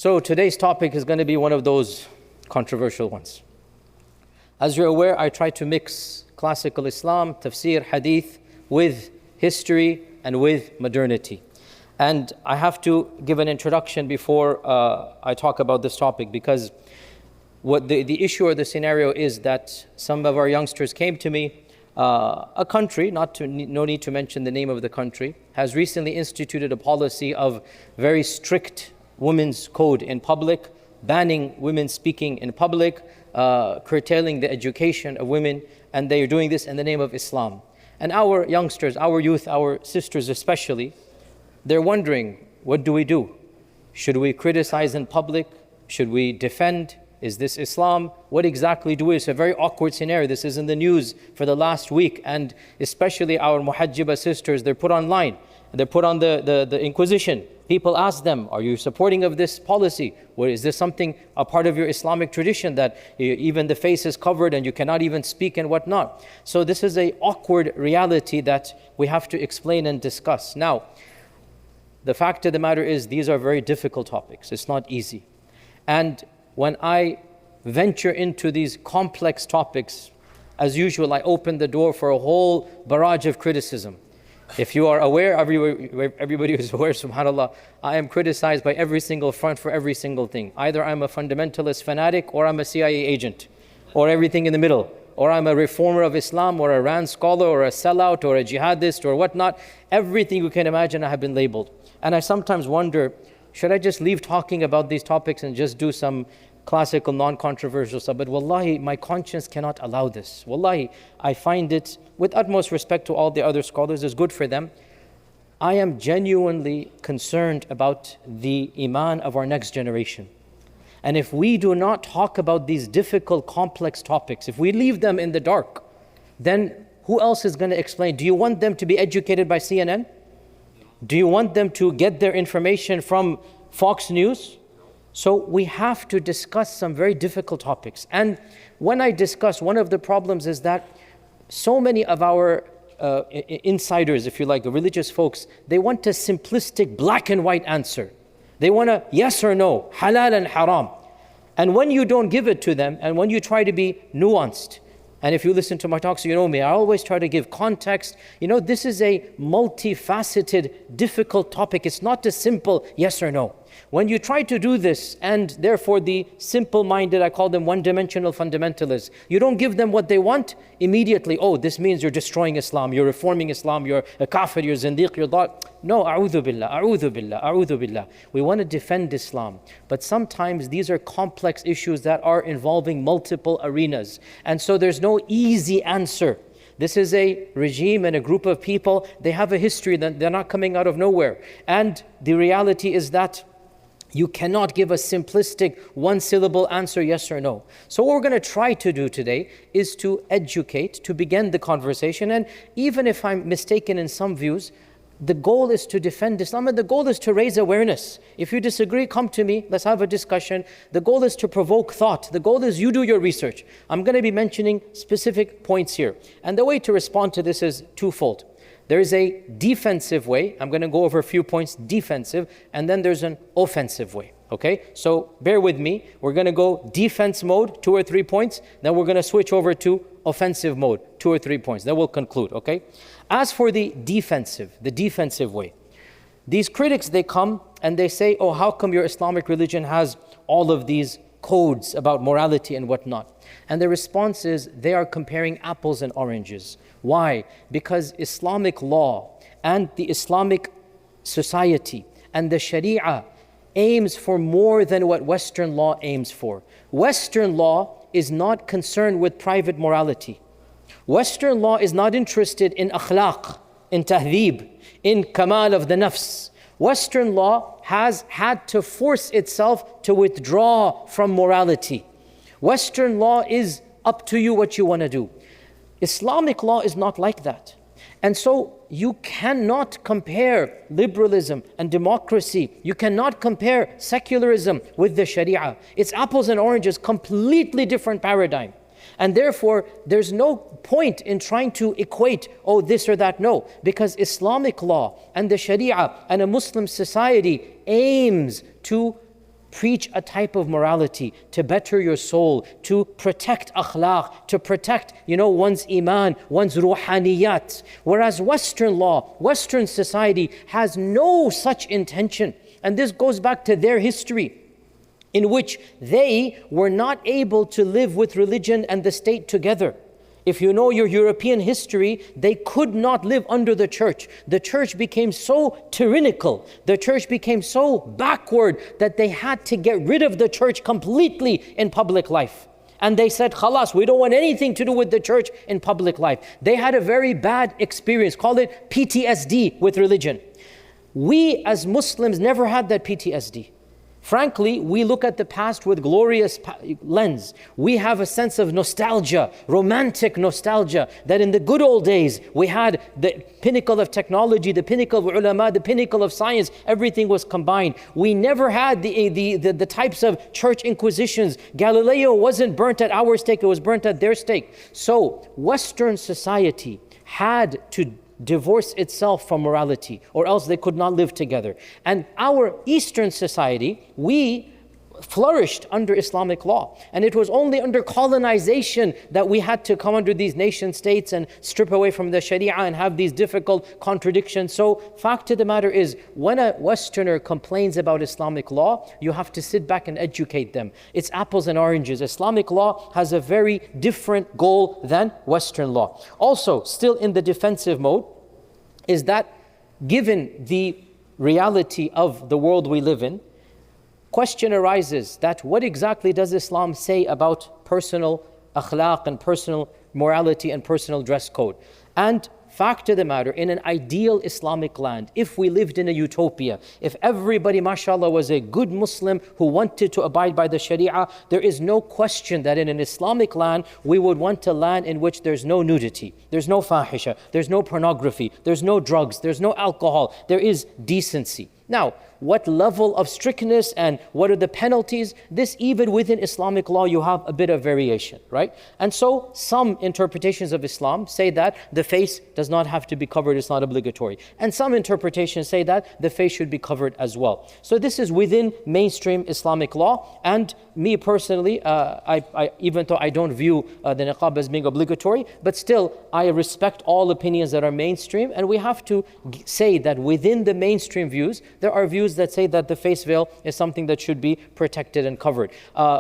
So today's topic is going to be one of those controversial ones. As you're aware, I try to mix classical Islam, tafsir, hadith, with history and with modernity. And I have to give an introduction before I talk about this topic, because what the issue or the scenario is that some of our youngsters came to me. A country, no need to mention the name of the country, has recently instituted a policy of very strict women's code in public, banning women speaking in public, curtailing the education of women, and they are doing this in the name of Islam. And our youngsters, our youth, our sisters especially, they're wondering, what do we do? Should we criticize in public? Should we defend? Is this Islam? What exactly do we? It's a very awkward scenario. This is in the news for the last week, and especially our muhajjiba sisters, they're put online. They're put on the Inquisition. People ask them, are you supporting of this policy? Or is this something, a part of your Islamic tradition, that even the face is covered and you cannot even speak and whatnot? So this is an awkward reality that we have to explain and discuss. Now, the fact of the matter is, these are very difficult topics. It's not easy. And when I venture into these complex topics, as usual, I open the door for a whole barrage of criticism. If you are aware, everybody is aware, subhanAllah, I am criticized by every single front for every single thing. Either I'm a fundamentalist fanatic, or I'm a CIA agent, or everything in the middle, or I'm a reformer of Islam, or a Rand scholar, or a sellout, or a jihadist, or whatnot. Everything you can imagine, I have been labeled. And I sometimes wonder, should I just leave talking about these topics and just do some classical, non-controversial stuff? But wallahi, my conscience cannot allow this. Wallahi, I find it, with utmost respect to all the other scholars, is good for them. I am genuinely concerned about the iman of our next generation. And if we do not talk about these difficult, complex topics, if we leave them in the dark, then who else is going to explain? Do you want them to be educated by CNN? Do you want them to get their information from Fox News? So we have to discuss some very difficult topics. And when I discuss, one of the problems is that so many of our insiders, if you like, the religious folks, they want a simplistic black and white answer. They want a yes or no, halal and haram. And when you don't give it to them, and when you try to be nuanced, and if you listen to my talks, you know me, I always try to give context. You know, this is a multifaceted, difficult topic. It's not a simple yes or no. When you try to do this, and therefore the simple-minded, I call them one-dimensional fundamentalists, you don't give them what they want, immediately, oh, this means you're destroying Islam, you're reforming Islam, you're a kafir, you're zindiq, you're dal. No, a'udhu billah, a'udhu billah, a'udhu billah. We want to defend Islam. But sometimes these are complex issues that are involving multiple arenas. And so there's no easy answer. This is a regime and a group of people, they have a history, that they're not coming out of nowhere. And the reality is that you cannot give a simplistic one-syllable answer, yes or no. So what we're going to try to do today is to educate, to begin the conversation. And even if I'm mistaken in some views, the goal is to defend Islam, and the goal is to raise awareness. If you disagree, come to me, let's have a discussion. The goal is to provoke thought. The goal is you do your research. I'm going to be mentioning specific points here. And the way to respond to this is twofold. There is a defensive way. I'm going to go over a few points, defensive, and then there's an offensive way. Okay? So bear with me. We're going to go defense mode, 2 or 3 points. Then we're going to switch over to offensive mode, 2 or 3 points. Then we'll conclude. Okay? As for the defensive way, these critics, they come and they say, oh, how come your Islamic religion has all of these codes about morality and whatnot? And the response is, they are comparing apples and oranges. Why? Because Islamic law and the Islamic society and the Sharia aims for more than what Western law aims for. Western law is not concerned with private morality. Western law is not interested in akhlaq, in tahdhib, in kamal of the nafs. Western law has had to force itself to withdraw from morality. Western law is up to you what you want to do. Islamic law is not like that. And so you cannot compare liberalism and democracy. You cannot compare secularism with the Sharia. It's apples and oranges, completely different paradigm. And therefore, there's no point in trying to equate, oh, this or that. No, because Islamic law and the Sharia and a Muslim society aims to preach a type of morality to better your soul, to protect akhlaq, to protect, one's iman, one's ruhaniyat. Whereas Western law, Western society has no such intention. And this goes back to their history, in which they were not able to live with religion and the state together. If you know your European history, they could not live under the church. The church became so tyrannical, the church became so backward that they had to get rid of the church completely in public life. And they said, khalas, we don't want anything to do with the church in public life. They had a very bad experience, call it PTSD with religion. We as Muslims never had that PTSD. Frankly, we look at the past with glorious lens. We have a sense of nostalgia, romantic nostalgia, that in the good old days, we had the pinnacle of technology, the pinnacle of ulama, the pinnacle of science, everything was combined. We never had the types of church inquisitions. Galileo wasn't burnt at our stake, it was burnt at their stake. So, Western society had to divorce itself from morality, or else they could not live together. And our Eastern society, we flourished under Islamic law. And it was only under colonization that we had to come under these nation states and strip away from the Sharia and have these difficult contradictions. So, fact of the matter is, when a Westerner complains about Islamic law, you have to sit back and educate them. It's apples and oranges. Islamic law has a very different goal than Western law. Also, still in the defensive mode, is that given the reality of the world we live in, question arises that what exactly does Islam say about personal akhlaq and personal morality and personal dress code? And fact of the matter, in an ideal Islamic land, if we lived in a utopia, if everybody, mashallah, was a good Muslim who wanted to abide by the Sharia, there is no question that in an Islamic land, we would want a land in which there's no nudity, there's no fahisha, there's no pornography, there's no drugs, there's no alcohol, there is decency. Now, what level of strictness and what are the penalties? This, even within Islamic law, you have a bit of variation, right? And so some interpretations of Islam say that the face does not have to be covered, it's not obligatory. And some interpretations say that the face should be covered as well. So this is within mainstream Islamic law. And me personally, even though I don't view the niqab as being obligatory, but still I respect all opinions that are mainstream. And we have to say that within the mainstream views, there are views that say that the face veil is something that should be protected and covered.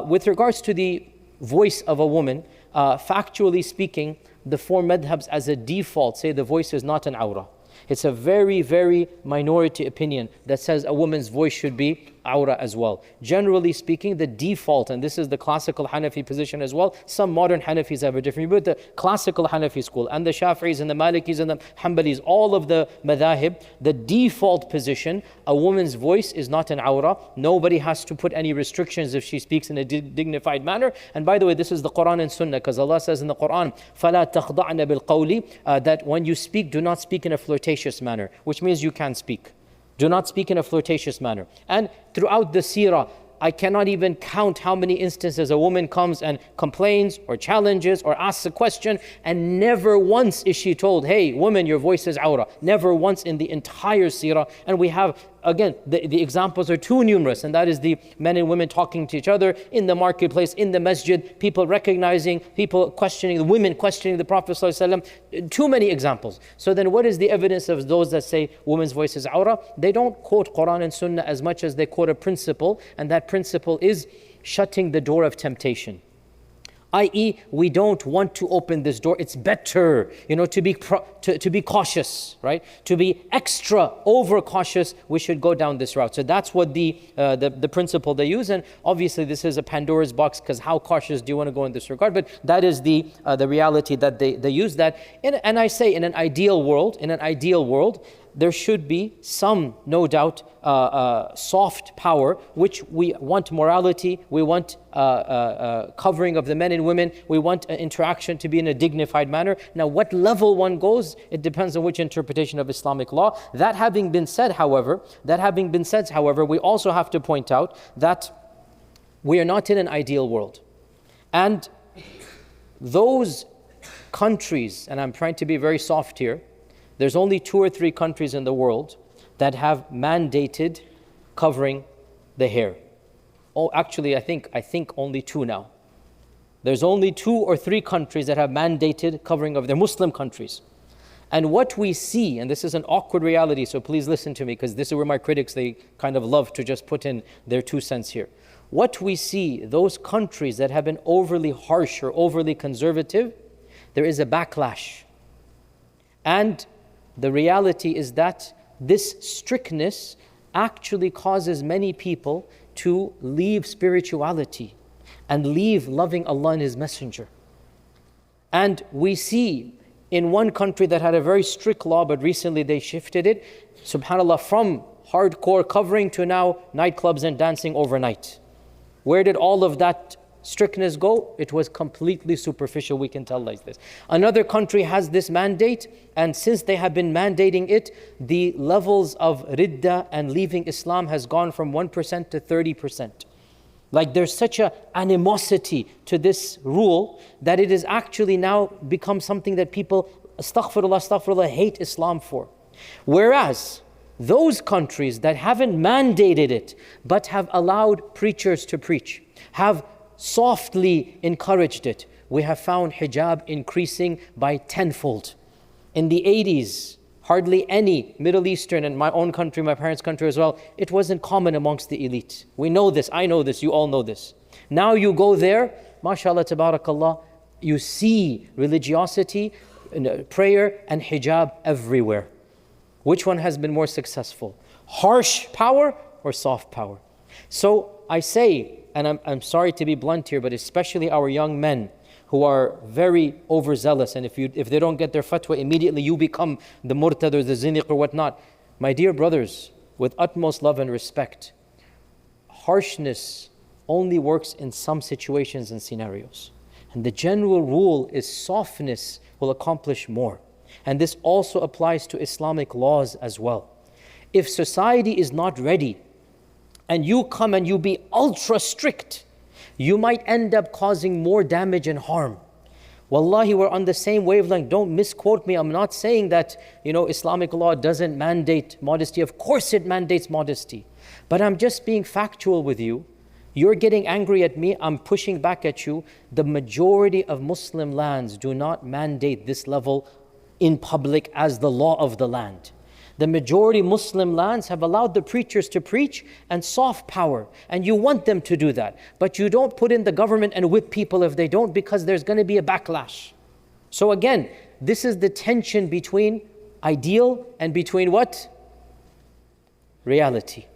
With regards to the voice of a woman, factually speaking, the four madhabs as a default say the voice is not an awrah. It's a very, very minority opinion that says a woman's voice should be awrah as well. Generally speaking, the default, and this is the classical Hanafi position as well, some modern Hanafis have a different view, but the classical Hanafi school and the Shafi'is and the Malikis and the Hanbalis, all of the madhahib, the default position, a woman's voice is not an awrah. Nobody has to put any restrictions if she speaks in a dignified manner. And by the way, this is the Quran and Sunnah, because Allah says in the Quran, فَلَا تَخْضَعْنَ بِالْقَوْلِ, that when you speak, do not speak in a flirtatious manner, which means you can speak. Do not speak in a flirtatious manner. And throughout the seerah, I cannot even count how many instances a woman comes and complains or challenges or asks a question, and never once is she told, hey, woman, your voice is awrah. Never once in the entire seerah. And we have, again, the examples are too numerous, and that is the men and women talking to each other in the marketplace, in the masjid, people recognizing, people questioning, the women questioning the Prophet ﷺ. Too many examples. So then what is the evidence of those that say women's voice is awrah? They don't quote Quran and Sunnah as much as they quote a principle, and that principle is shutting the door of temptation. i.e., we don't want to open this door. It's better, to be cautious, right? To be extra over cautious, we should go down this route. So that's what the principle they use. And obviously, this is a Pandora's box, because how cautious do you want to go in this regard? But that is the reality that they use that. And I say, in an ideal world, there should be some, no doubt, soft power, which we want morality, we want covering of the men and women, we want interaction to be in a dignified manner. Now, what level one goes, it depends on which interpretation of Islamic law. That having been said, however, we also have to point out that we are not in an ideal world. And those countries, and I'm trying to be very soft here, there's only 2 or 3 countries in the world that have mandated covering the hair. Oh, actually, I think only 2 now. There's only 2 or 3 countries that have mandated covering of their Muslim countries. And what we see, and this is an awkward reality, so please listen to me, because this is where my critics, they kind of love to just put in their 2 cents here. What we see, those countries that have been overly harsh or overly conservative, there is a backlash. And the reality is that this strictness actually causes many people to leave spirituality and leave loving Allah and His Messenger. And we see in one country that had a very strict law, but recently they shifted it, subhanAllah, from hardcore covering to now nightclubs and dancing overnight. Where did all of that strictness go? It was completely superficial, we can tell like this. Another country has this mandate, and since they have been mandating it, the levels of ridda and leaving Islam has gone from 1% to 30%. Like there's such an animosity to this rule that it has actually now become something that people, astaghfirullah, hate Islam for. Whereas those countries that haven't mandated it, but have allowed preachers to preach, have softly encouraged it, we have found hijab increasing by tenfold. In the 80s, hardly any Middle Eastern, and my own country, my parents' country as well, it wasn't common amongst the elite. We know this, I know this, you all know this. Now you go there, mashallah, tabarakallah, you see religiosity, prayer and hijab everywhere. Which one has been more successful? Harsh power or soft power? So I say, and I'm sorry to be blunt here, but especially our young men who are very overzealous, and if they don't get their fatwa immediately, you become the murtad or the zindiq or whatnot. My dear brothers, with utmost love and respect, harshness only works in some situations and scenarios. And the general rule is softness will accomplish more. And this also applies to Islamic laws as well. If society is not ready, and you come and you be ultra strict, you might end up causing more damage and harm. Wallahi, we're on the same wavelength. Don't misquote me. I'm not saying that, Islamic law doesn't mandate modesty. Of course it mandates modesty. But I'm just being factual with you. You're getting angry at me. I'm pushing back at you. The majority of Muslim lands do not mandate this level in public as the law of the land. The majority Muslim lands have allowed the preachers to preach and soft power, and you want them to do that. But you don't put in the government and whip people if they don't, because there's going to be a backlash. So again, this is the tension between ideal and between what? Reality.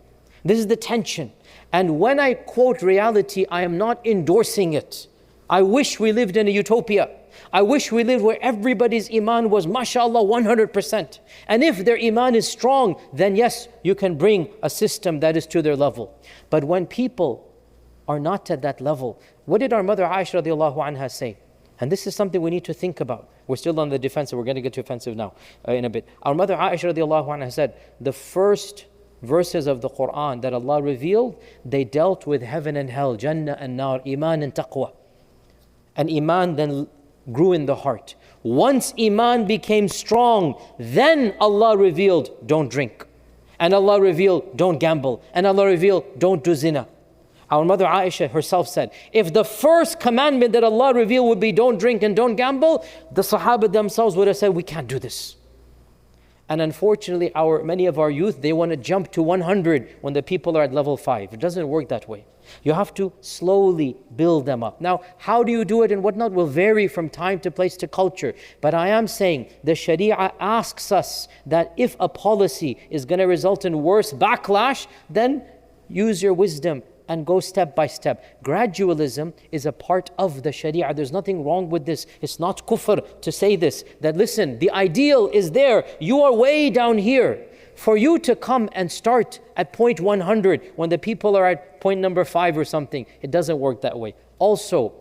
This is the tension. And when I quote reality, I am not endorsing it. I wish we lived in a utopia. I wish we lived where everybody's iman was, mashallah, 100%. And if their iman is strong, then yes, you can bring a system that is to their level. But when people are not at that level, what did our mother Aisha radiallahu anha say? And this is something we need to think about. We're still on the defensive. We're going to get to offensive now in a bit. Our mother Aisha radiallahu anha said, the first verses of the Quran that Allah revealed, they dealt with heaven and hell, Jannah and Nar, Iman and Taqwa. And Iman then grew in the heart. Once Iman became strong, then Allah revealed, don't drink. And Allah revealed, don't gamble. And Allah revealed, don't do zina. Our mother Aisha herself said, if the first commandment that Allah revealed would be don't drink and don't gamble, the Sahaba themselves would have said, we can't do this. And unfortunately, many of our youth, they want to jump to 100 when the people are at level 5. It doesn't work that way. You have to slowly build them up. Now, how do you do it and whatnot will vary from time to place to culture. But I am saying the Sharia asks us that if a policy is going to result in worse backlash, then use your wisdom and go step by step. Gradualism is a part of the Sharia. There's nothing wrong with this. It's not kufr to say this, that listen, the ideal is there. You are way down here. For you to come and start at point 100 when the people are at point number 5 or something, it doesn't work that way. Also,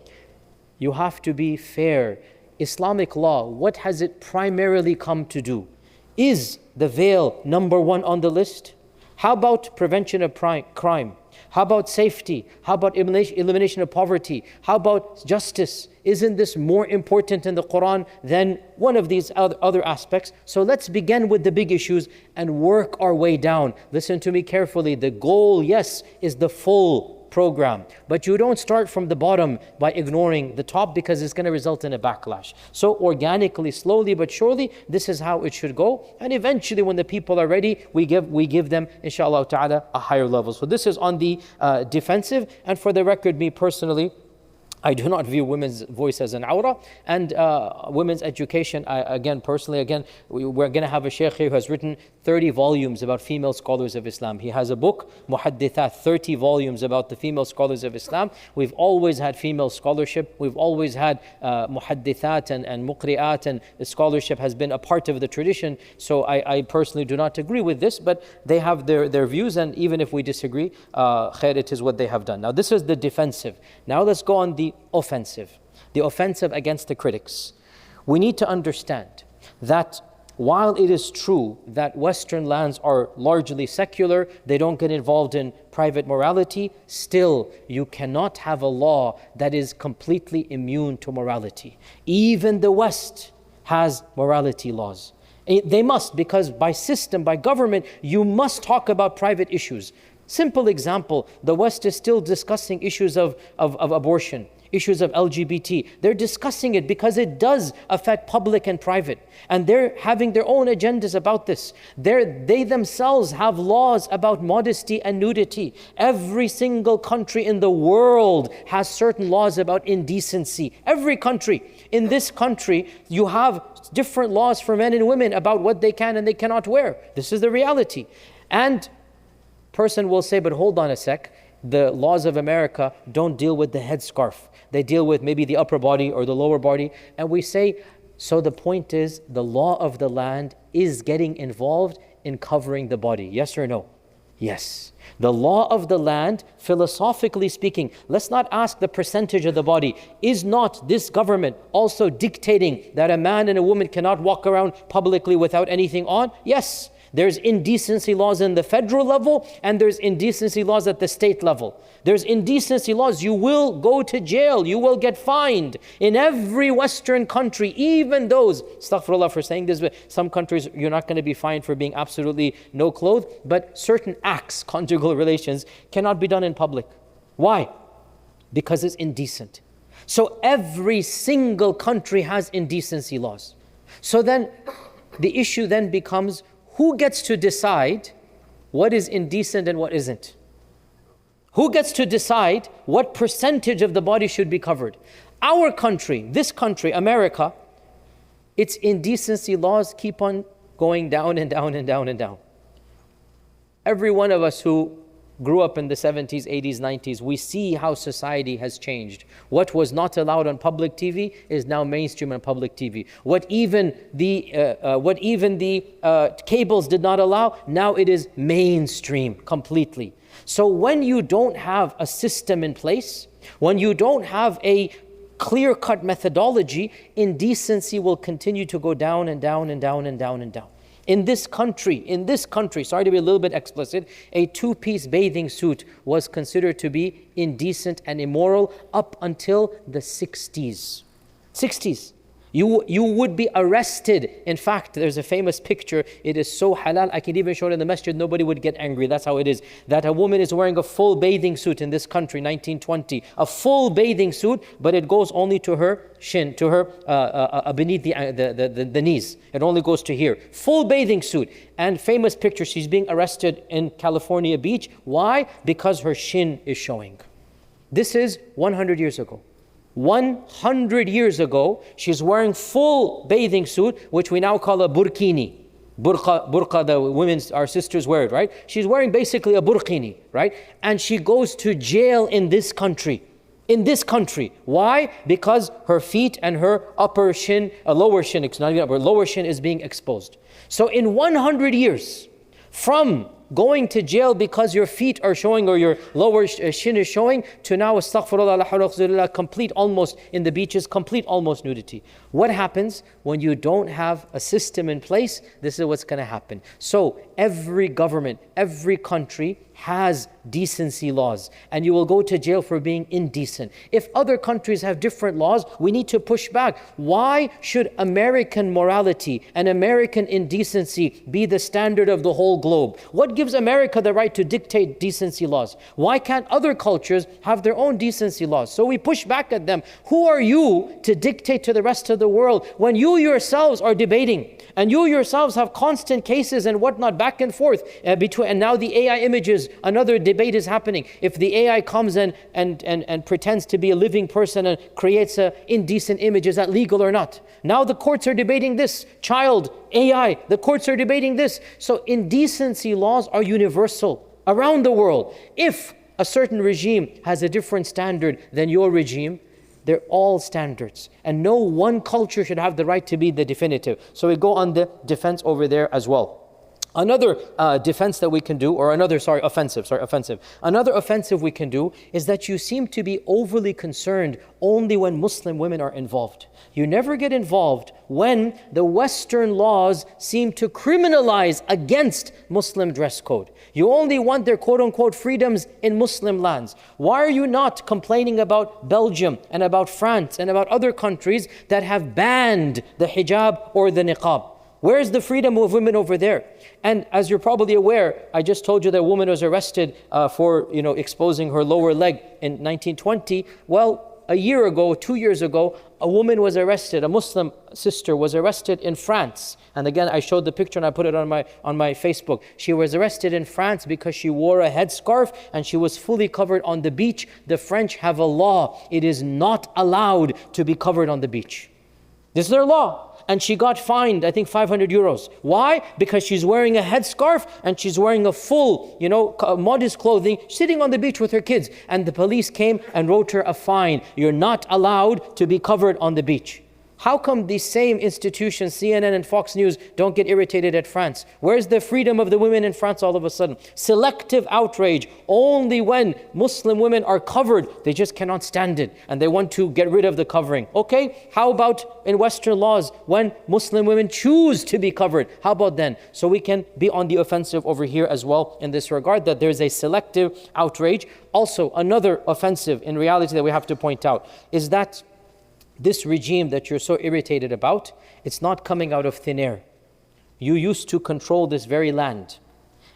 you have to be fair. Islamic law, what has it primarily come to do? Is the veil number 1 on the list? How about prevention of crime? How about safety? How about elimination of poverty? How about justice? Isn't this more important in the Quran than one of these other aspects? So let's begin with the big issues and work our way down. Listen to me carefully. The goal, yes, is the full program. But you don't start from the bottom by ignoring the top, because it's going to result in a backlash. So organically, slowly but surely, this is how it should go. And eventually when the people are ready, we give them, inshallah ta'ala, a higher level. So this is on the defensive. And for the record, me personally, I do not view women's voice as an awrah, and women's education, we're going to have a Shaykh here who has written 30 volumes about female scholars of Islam. He has a book, Muhaddithat, 30 volumes about the female scholars of Islam. We've always had female scholarship. We've always had Muhaddithat and Muqri'at, and the scholarship has been a part of the tradition. So I personally do not agree with this, but they have their views, and even if we disagree, khair, it is what they have done. Now this is the defensive. Now let's go on the offensive against the critics. We need to understand that while it is true that Western lands are largely secular, they don't get involved in private morality, still you cannot have a law that is completely immune to morality. Even the West has morality laws. They must, because by system, by government, you must talk about private issues. Simple example, the West is still discussing issues of abortion, issues of LGBT. They're discussing it because it does affect public and private. And they're having their own agendas about this. They themselves have laws about modesty and nudity. Every single country in the world has certain laws about indecency. Every country. In this country, you have different laws for men and women about what they can and they cannot wear. This is the reality. And person will say, but hold on a sec, the laws of America don't deal with the headscarf. They deal with maybe the upper body or the lower body. And we say, so the point is, the law of the land is getting involved in covering the body. Yes or no? Yes. The law of the land, philosophically speaking, let's not ask the percentage of the body. Is not this government also dictating that a man and a woman cannot walk around publicly without anything on? Yes. There's indecency laws in the federal level, and there's indecency laws at the state level. There's indecency laws. You will go to jail. You will get fined. In every Western country, even those, astaghfirullah for saying this, but some countries you're not going to be fined for being absolutely no clothes, but certain acts, conjugal relations, cannot be done in public. Why? Because it's indecent. So every single country has indecency laws. So then the issue then becomes, who gets to decide what is indecent and what isn't? Who gets to decide what percentage of the body should be covered? Our country, this country, America, its indecency laws keep on going down and down and down and down. Every one of us who grew up in the 70s, 80s, 90s, we see how society has changed. What was not allowed on public TV is now mainstream on public TV. What even the cables did not allow, now it is mainstream completely. So when you don't have a system in place, when you don't have a clear-cut methodology, indecency will continue to go down and down and down and down and down. In this country, sorry to be a little bit explicit, a two-piece bathing suit was considered to be indecent and immoral up until the 60s. 60s. You would be arrested. In fact, there's a famous picture. It is so halal, I can even show it in the masjid, nobody would get angry. That's how it is. That a woman is wearing a full bathing suit in this country, 1920. A full bathing suit, but it goes only to her shin, to her beneath the knees. It only goes to here. Full bathing suit. And famous picture, she's being arrested in California Beach. Why? Because her shin is showing. This is 100 years ago. 100 years ago, she's wearing full bathing suit, which we now call a burkini. Burqa, the women's, our sisters wear it, right? She's wearing basically a burkini, right? And she goes to jail in this country. In this country. Why? Because her feet and her upper shin, lower shin, not even upper, lower shin is being exposed. So in 100 years, from going to jail because your feet are showing or your lower shin is showing, to now, astaghfirullah, la hawla wa quwwata illa billah, complete almost, in the beaches, complete almost nudity. What happens when you don't have a system in place? This is what's going to happen. So every government, every country has decency laws, and you will go to jail for being indecent. If other countries have different laws, we need to push back. Why should American morality and American indecency be the standard of the whole globe? What gives America the right to dictate decency laws? Why can't other cultures have their own decency laws? So we push back at them. Who are you to dictate to the rest of the world when you yourselves are debating and you yourselves have constant cases and whatnot back and forth between, and now the AI images, another debate is happening. If the AI comes and pretends to be a living person and creates an indecent image, is that legal or not? Now the courts are debating this. Child, AI, the courts are debating this. So indecency laws are universal around the world. If a certain regime has a different standard than your regime, they're all standards. And no one culture should have the right to be the definitive. So we go on the defense over there as well. Another defense that we can do, or offensive. Another offensive we can do is that you seem to be overly concerned only when Muslim women are involved. You never get involved when the Western laws seem to criminalize against Muslim dress code. You only want their quote-unquote freedoms in Muslim lands. Why are you not complaining about Belgium and about France and about other countries that have banned the hijab or the niqab? Where's the freedom of women over there? And as you're probably aware, I just told you that a woman was arrested for exposing her lower leg in 1920. Well, a year ago, 2 years ago, a woman was arrested, a Muslim sister was arrested in France. And again, I showed the picture and I put it on my Facebook. She was arrested in France because she wore a headscarf and she was fully covered on the beach. The French have a law. It is not allowed to be covered on the beach. This is their law. And she got fined, I think, 500 euros. Why? Because she's wearing a headscarf and she's wearing a full, modest clothing, sitting on the beach with her kids. And the police came and wrote her a fine. You're not allowed to be covered on the beach. How come these same institutions, CNN and Fox News, don't get irritated at France? Where's the freedom of the women in France all of a sudden? Selective outrage. Only when Muslim women are covered, they just cannot stand it. And they want to get rid of the covering. Okay, how about in Western laws, when Muslim women choose to be covered? How about then? So we can be on the offensive over here as well in this regard, that there's a selective outrage. Also, another offensive in reality that we have to point out is that this regime that you're so irritated about, it's not coming out of thin air. You used to control this very land.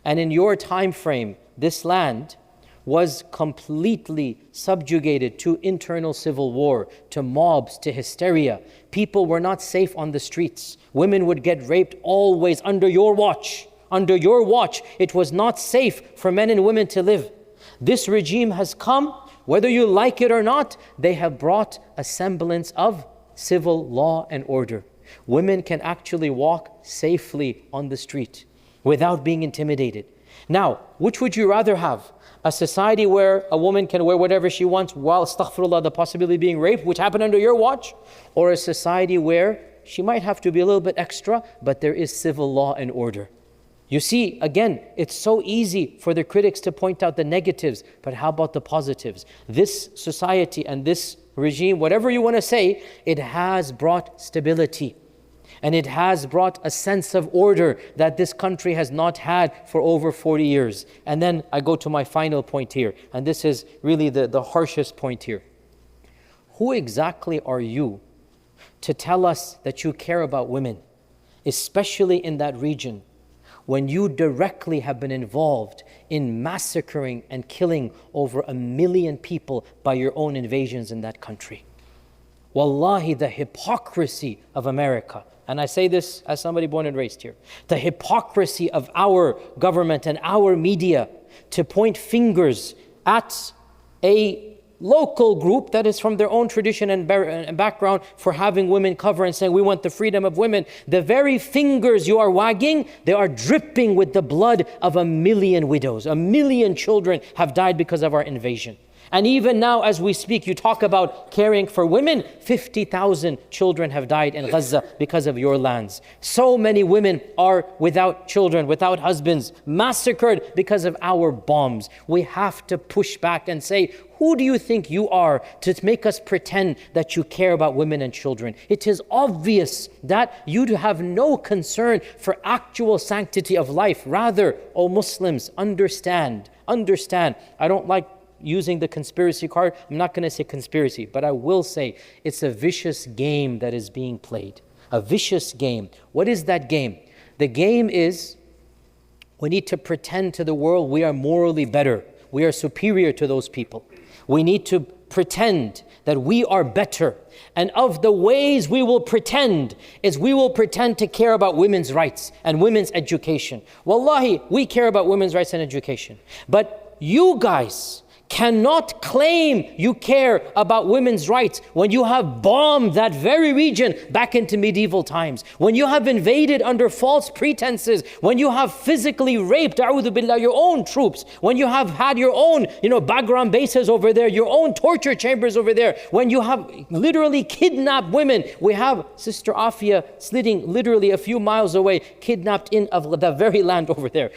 And in your time frame, this land was completely subjugated to internal civil war, to mobs, to hysteria. People were not safe on the streets. Women would get raped always under your watch. Under your watch, it was not safe for men and women to live. This regime has come. Whether you like it or not, they have brought a semblance of civil law and order. Women can actually walk safely on the street without being intimidated. Now, which would you rather have? A society where a woman can wear whatever she wants while, astaghfirullah, the possibility of being raped, which happened under your watch? Or a society where she might have to be a little bit extra, but there is civil law and order? You see, again, it's so easy for the critics to point out the negatives, but how about the positives? This society and this regime, whatever you want to say, it has brought stability. And it has brought a sense of order that this country has not had for over 40 years. And then I go to my final point here, and this is really the harshest point here. Who exactly are you to tell us that you care about women, especially in that region, when you directly have been involved in massacring and killing over 1 million people by your own invasions in that country? Wallahi, the hypocrisy of America, and I say this as somebody born and raised here, the hypocrisy of our government and our media to point fingers at a local group that is from their own tradition and background for having women cover and saying we want the freedom of women. The very fingers you are wagging, they are dripping with the blood of 1 million widows. 1 million children have died because of our invasion. And even now as we speak, you talk about caring for women, 50,000 children have died in Gaza because of your lands. So many women are without children, without husbands, massacred because of our bombs. We have to push back and say, who do you think you are to make us pretend that you care about women and children? It is obvious that you have no concern for actual sanctity of life. Rather, O Muslims, understand Understand, I don't like using the conspiracy card. I'm not going to say conspiracy, but I will say it's a vicious game that is being played. A vicious game. What is that game? The game is we need to pretend to the world we are morally better. We are superior to those people. We need to pretend that we are better. And of the ways we will pretend is we will pretend to care about women's rights and women's education. Wallahi, we care about women's rights and education. But you guys cannot claim you care about women's rights when you have bombed that very region back into medieval times, when you have invaded under false pretenses, when you have physically raped, a'udhu billah, your own troops, when you have had your own, background bases over there, your own torture chambers over there, when you have literally kidnapped women. We have Sister Afia sitting literally a few miles away, kidnapped in of the very land over there,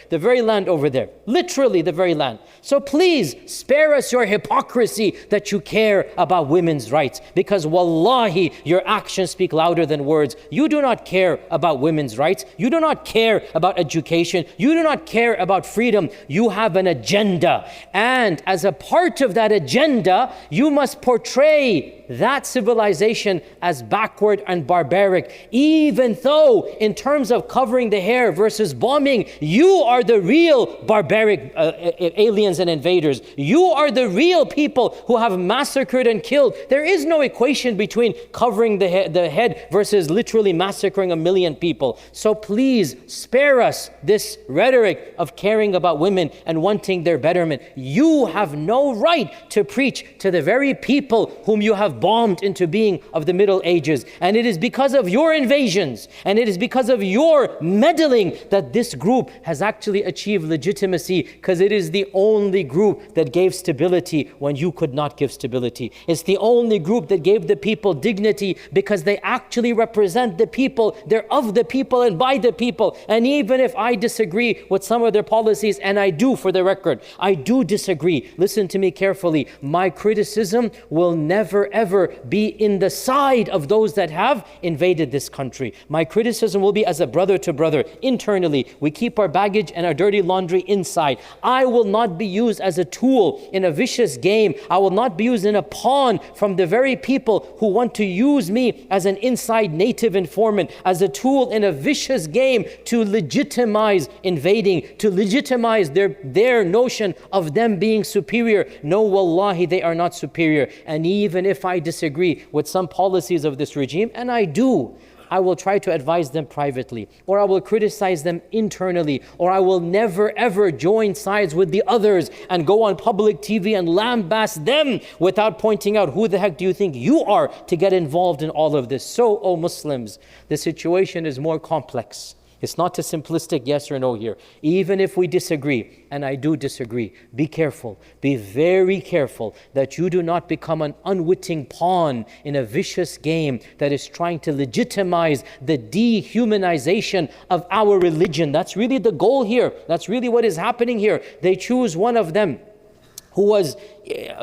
literally the very land. So please spare us your hypocrisy that you care about women's rights, because wallahi, your actions speak louder than words. You do not care about women's rights. You do not care about education. You do not care about freedom. You have an agenda. And as a part of that agenda, you must portray that civilization as backward and barbaric, even though in terms of covering the hair versus bombing, you are the real barbaric aliens and invaders. You are the real people who have massacred and killed. There is no equation between covering the head versus literally massacring 1 million people. So please spare us this rhetoric of caring about women and wanting their betterment. You have no right to preach to the very people whom you have bombed into being of the Middle Ages. And it is because of your invasions and it is because of your meddling that this group has actually achieved legitimacy, because it is the only group that gave stability when you could not give stability. It's the only group that gave the people dignity, because they actually represent the people. They're of the people and by the people. And even if I disagree with some of their policies, and I do, for the record, I do disagree. Listen to me carefully. My criticism will never ever be in the side of those that have invaded this country. My criticism will be as a brother to brother. Internally, we keep our baggage and our dirty laundry inside. I will not be used as a tool in a vicious game. I will not be used in a pawn from the very people who want to use me as an inside native informant, as a tool in a vicious game to legitimize invading, to legitimize their notion of them being superior. No, wallahi, they are not superior. And even if I disagree with some policies of this regime, and I do, I will try to advise them privately, or I will criticize them internally, or I will never ever join sides with the others and go on public TV and lambaste them without pointing out, who the heck do you think you are to get involved in all of this? So, O Muslims, the situation is more complex. It's not a simplistic yes or no here. Even if we disagree, and I do disagree, be careful. Be very careful that you do not become an unwitting pawn in a vicious game that is trying to legitimize the dehumanization of our religion. That's really the goal here. That's really what is happening here. They choose one of them who was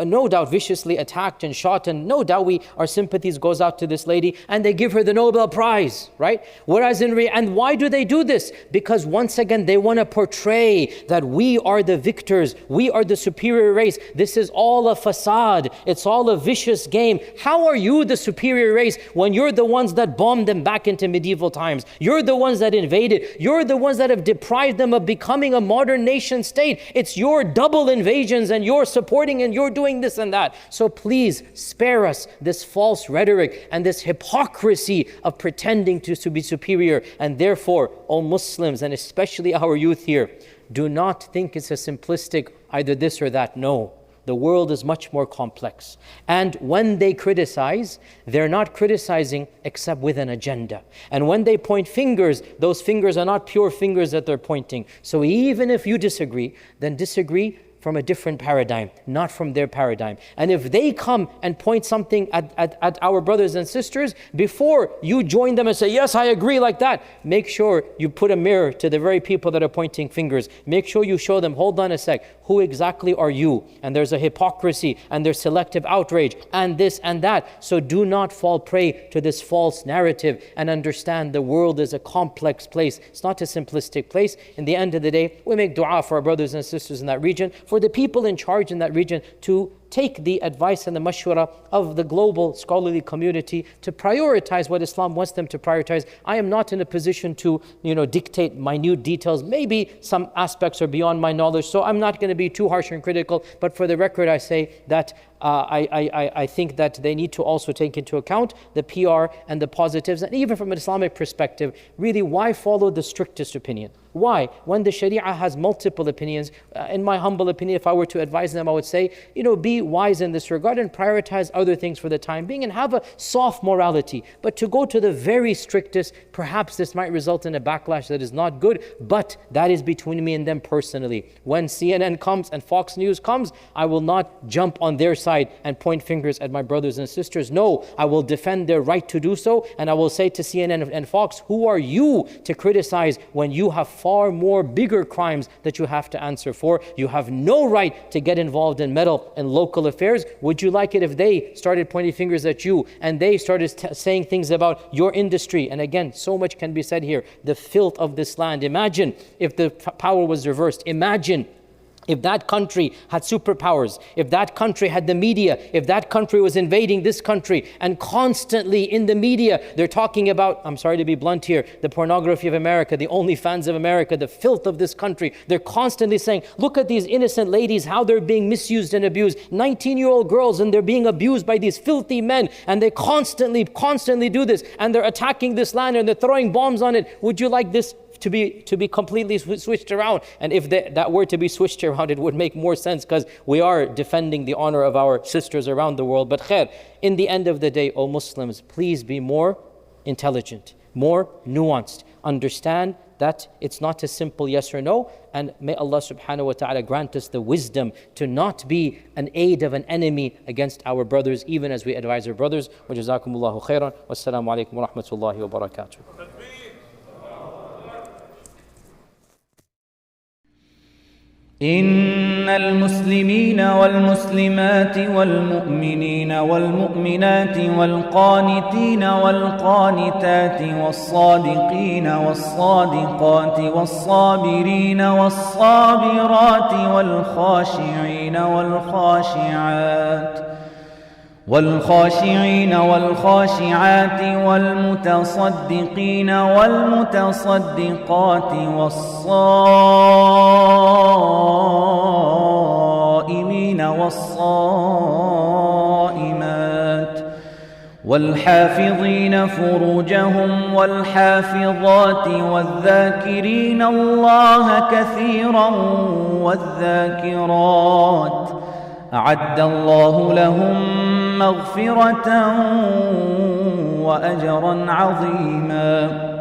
no doubt viciously attacked and shot, and no doubt our sympathies goes out to this lady, and they give her the Nobel Prize, right? Whereas and why do they do this? Because once again, they want to portray that we are the victors, we are the superior race. This is all a facade, it's all a vicious game. How are you the superior race when you're the ones that bombed them back into medieval times? You're the ones that invaded, you're the ones that have deprived them of becoming a modern nation state. It's your double invasions, and you're supporting and you're doing this and that. So please spare us this false rhetoric and this hypocrisy of pretending to be superior. And therefore, O Muslims, and especially our youth here, do not think it's a simplistic either this or that. No. The world is much more complex. And when they criticize, they're not criticizing except with an agenda. And when they point fingers, those fingers are not pure fingers that they're pointing. So even if you disagree, then disagree from a different paradigm, not from their paradigm. And if they come and point something at our brothers and sisters, before you join them and say, yes, I agree like that, make sure you put a mirror to the very people that are pointing fingers. Make sure you show them, hold on a sec, who exactly are you? And there's a hypocrisy and there's selective outrage and this and that. So do not fall prey to this false narrative and understand the world is a complex place. It's not a simplistic place. In the end of the day, we make dua for our brothers and sisters in that region, for the people in charge in that region to take the advice and the mashwara of the global scholarly community to prioritize what Islam wants them to prioritize. I am not in a position to, dictate minute details. Maybe some aspects are beyond my knowledge, so I'm not going to be too harsh and critical. But for the record, I say that I think that they need to also take into account the PR and the positives, and even from an Islamic perspective, really, why follow the strictest opinion? Why? When the Sharia has multiple opinions, in my humble opinion, if I were to advise them, I would say, be wise in this regard and prioritize other things for the time being and have a soft morality. But to go to the very strictest, perhaps this might result in a backlash that is not good, but that is between me and them personally. When CNN comes and Fox News comes, I will not jump on their side and point fingers at my brothers and sisters. No, I will defend their right to do so, and I will say to CNN and Fox, who are you to criticize when you have far more bigger crimes that you have to answer for? You have no right to get involved and meddle in local affairs. Would you like it if they started pointing fingers at you and they started saying things about your industry? And again, so much can be said here. The filth of this land. Imagine if the power was reversed. Imagine if that country had superpowers, if that country had the media, if that country was invading this country, and constantly in the media they're talking about, I'm sorry to be blunt here, the pornography of America, the OnlyFans of America, the filth of this country. They're constantly saying, look at these innocent ladies, how they're being misused and abused. 19-year-old girls, and they're being abused by these filthy men, and they constantly do this, and they're attacking this land and they're throwing bombs on it. Would you like this to be completely switched around? And if that were to be switched around, it would make more sense, because we are defending the honor of our sisters around the world. But khair, in the end of the day, O Muslims, please be more intelligent, more nuanced. Understand that it's not a simple yes or no, and may Allah subhanahu wa ta'ala grant us the wisdom to not be an aid of an enemy against our brothers, even as we advise our brothers. Wa jazakumullahu khairan. Wassalamu alaikum wa rahmatullahi wa barakatuh. إن المسلمين والمسلمات والمؤمنين والمؤمنات والقانتين والقانتات والصادقين والصادقات والصابرين والصابرات والخاشعين والخاشعات والمتصدقين والمتصدقات والصائمين والصائمات والحافظين فروجهم والحافظات والذاكرين الله كثيرا والذاكرات أعد الله لهم مغفرة وأجرا عظيما.